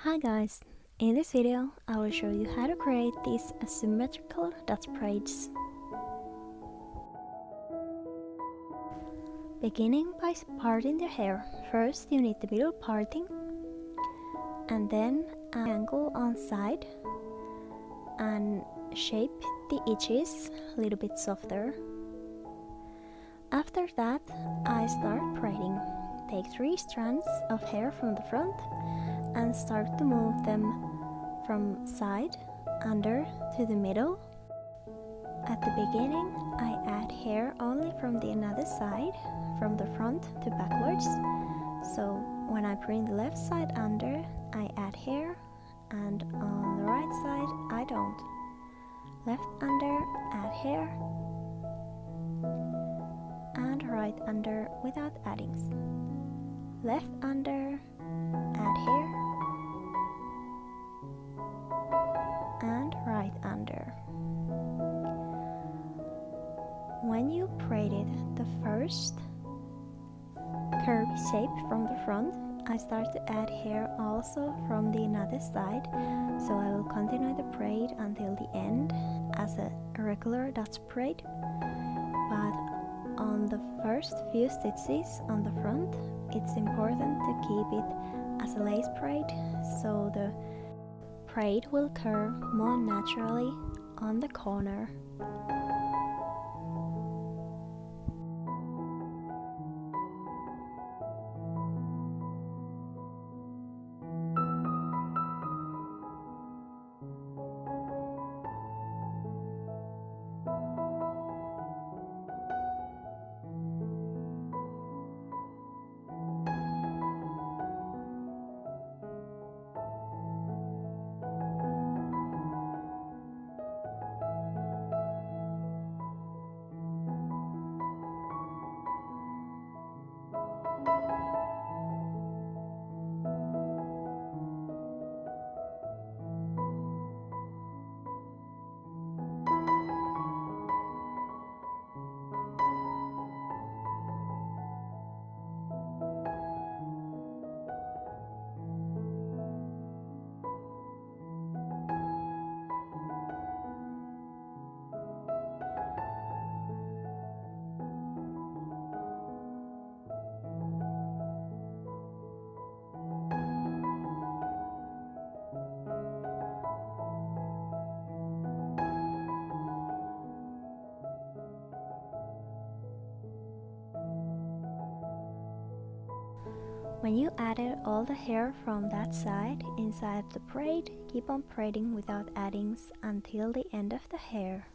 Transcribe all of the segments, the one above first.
Hi guys, in this video I will show you how to create these asymmetrical dot braids. Beginning by parting the hair, first you need the middle parting and then an angle on side and shape the edges a little bit softer. After that I start braiding. Take 3 strands of hair from the front and start to move them from side, under to the middle. At the beginning I add hair only from the another side, from the front to backwards. So when I bring the left side under, I add hair, and on the right side I don't. Left under, add hair, and right under without addings. Left under, add hair, and right under. When you braided the first curvy shape from the front, I start to add hair also from the another side, so I will continue the braid until the end as a regular dot braid. But on the first few stitches on the front, it's important to keep it as a lace braid, so the braid will curve more naturally on the corner. When you added all the hair from that side inside the braid, keep on braiding without addings until the end of the hair.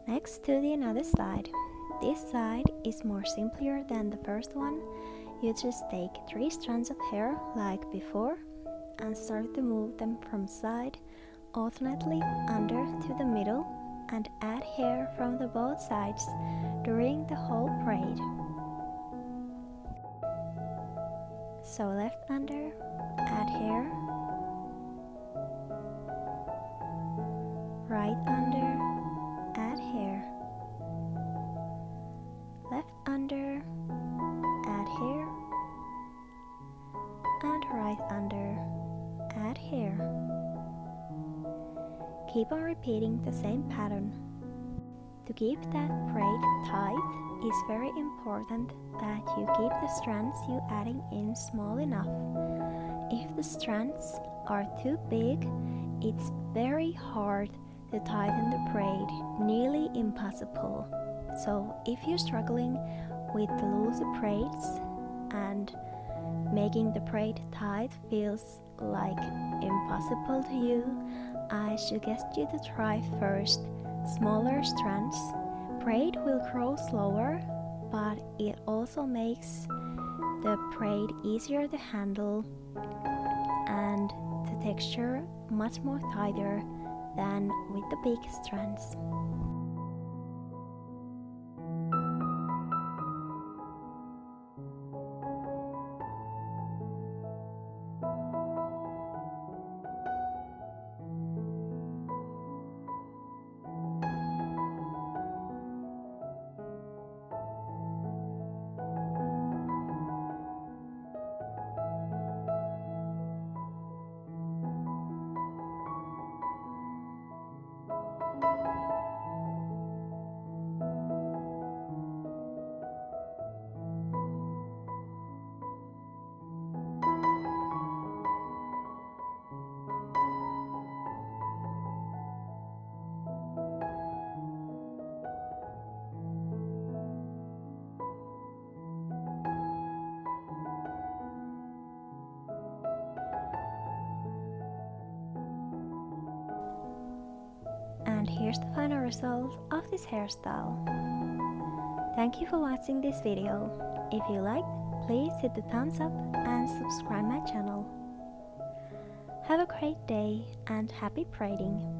Next to the another side. This side is more simpler than the first one. You just take 3 strands of hair like before and start to move them from side alternately under to the middle and add hair from the both sides during the whole braid. So left under, add hair, right under, add hair, left under, add hair, and right under, add hair. Keep on repeating the same pattern. To keep that braid tight, it's very important that you keep the strands you adding in small enough. If the strands are too big, it's very hard to tighten the braid, nearly impossible. So if you're struggling with the loose braids and making the braid tight feels like impossible to you, I suggest you to try first smaller strands. Braid will grow slower, but it also makes the braid easier to handle and the texture much more tighter than with the big strands. here's the final result of this hairstyle. Thank you for watching this video. If you liked, please hit the thumbs up and subscribe my channel. Have a great day and happy braiding!